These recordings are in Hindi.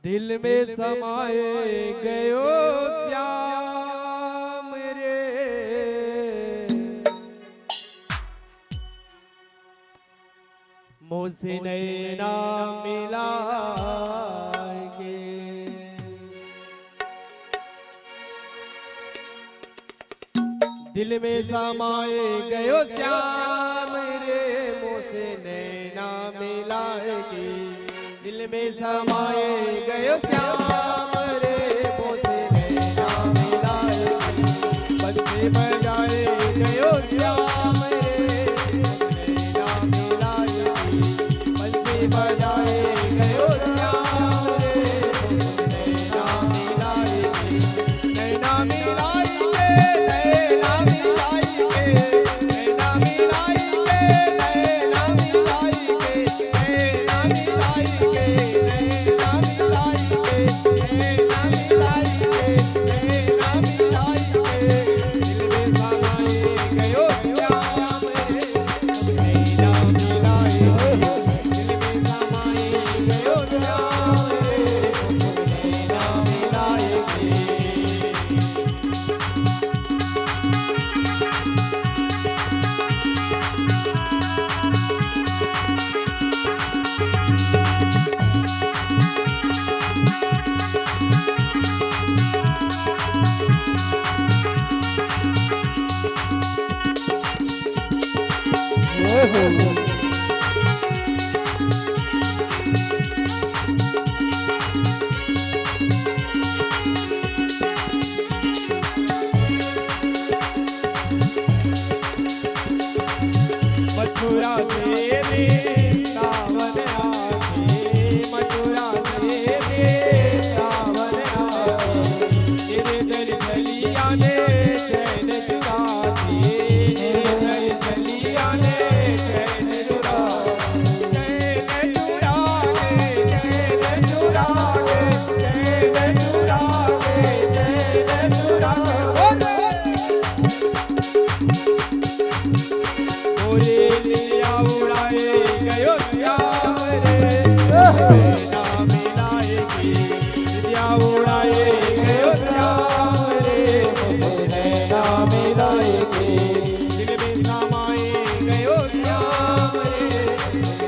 दिल में समाए गयो श्याम रे, मुझसे नैना मिलाएंगे। दिल में समाए गयो श्याम रे, मुझसे नैना मिलाएंगे। दिल में समाए गयो श्याम रे, मुझसे नैना मिलाएंगे। बंसी बजाए गयो श्याम रे, नैना मिलाएंगे। बंसी बजाए गयो श्याम रे, नैना मिलाएंगे। नैना मिलाएंगे, नैना मिलाएंगे, नैना मिलाएंगे, नैना मिलाएंगे, नैना मिलाएंगे, नैना मिलाएंगे, नैना मिलाएंगे, नैना मिलाएंगे। दिल में समाए गयो श्याम रे, नैना मिलाएंगे। दिल में समाए गयो श्याम रे, नैना मिलाएंगे। मथुरा से वृंदावन आए, मथुरा से वृंदावन आए। गिरधर चलिया ने चैन चुराए, गिरधर चलिया ने चैन चुराए। चैन चुराए, चैन चुराए, चैन चुराए, चैन चुराए। मोरे लिया उड़ाए गयो श्याम रे, नैना मिलाएंगे। लिया उड़ाए गयो श्याम रे, मुझसे नैना मिलाएंगे। दिल में समाए गयो श्याम रे,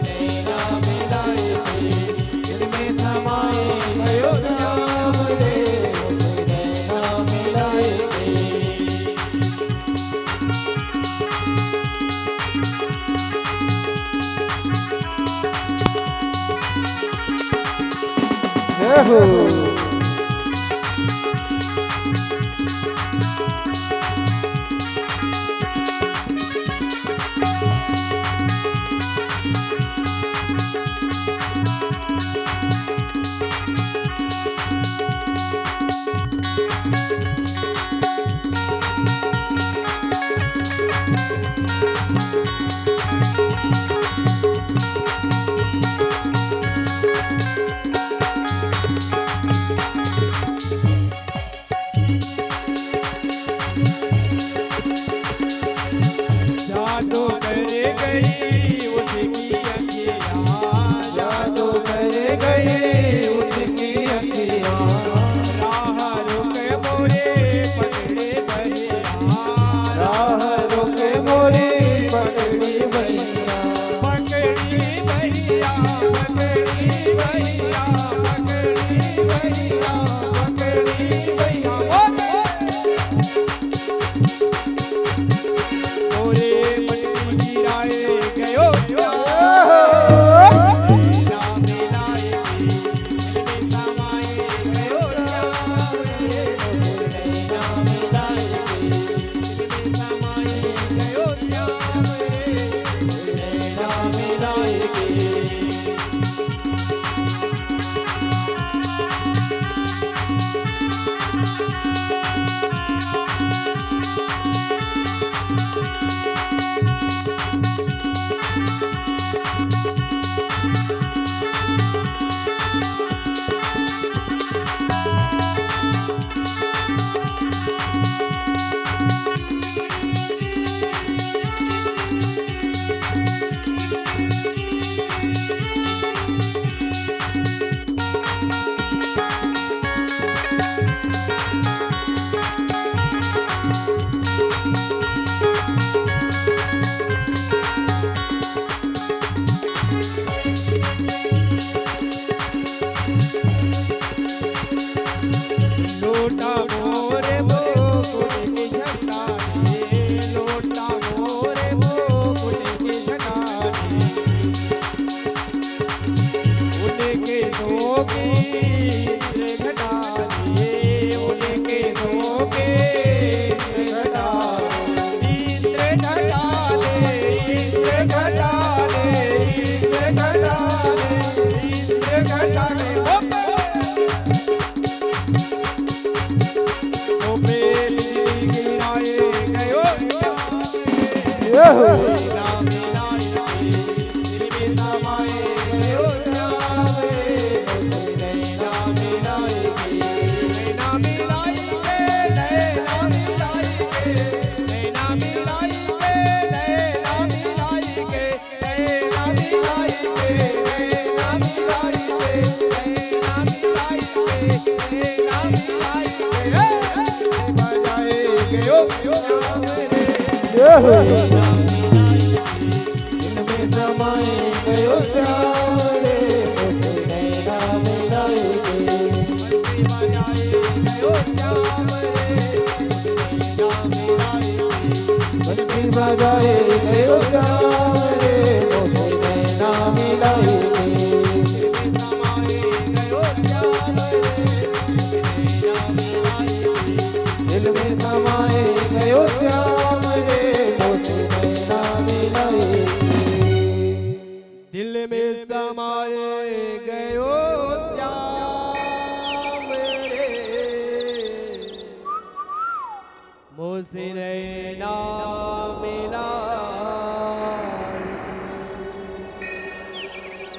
नैना मिलाएंगे। दिल में समाए गयो श्याम रे, मुझसे नैना मिलाएंगे। जादू कर गई उसकी अखियाँ, जादू कर गई उसकी अखियाँ। राह रुक मोरे पकड़े भैया, राह रुक मोरे पकड़ी भैया। पकड़ी भैया, पकड़ी भैया, पकड़ी भैया, पकड़ी भैया। मोरे पट्टी गिराए गयो नैना मिलाएंगे। दिल में समाए गयो श्याम रे, नैना मिलाएंगे। दिल में समाए गयो श्याम रे, नैना मिलाएंगे। की इंद्र घटाले उनके धोखे इंद्र घटाले इंद्र घटाले इंद्र घटाले इंद्र घटाले इंद्र घटाले ओ बेली गिराए गयो नाम मिलाई दिल में समाए गयो इनमें समाए गयो श्याम रे मुझे नैना मिलाए बंसी बजाए गयो श्याम रे मुझे नैना मिलाए दिल में समाए गयो श्याम रे मुझे नैना मिलाए दिल में समाए गयो श्याम रे मुझे नैना मिलाए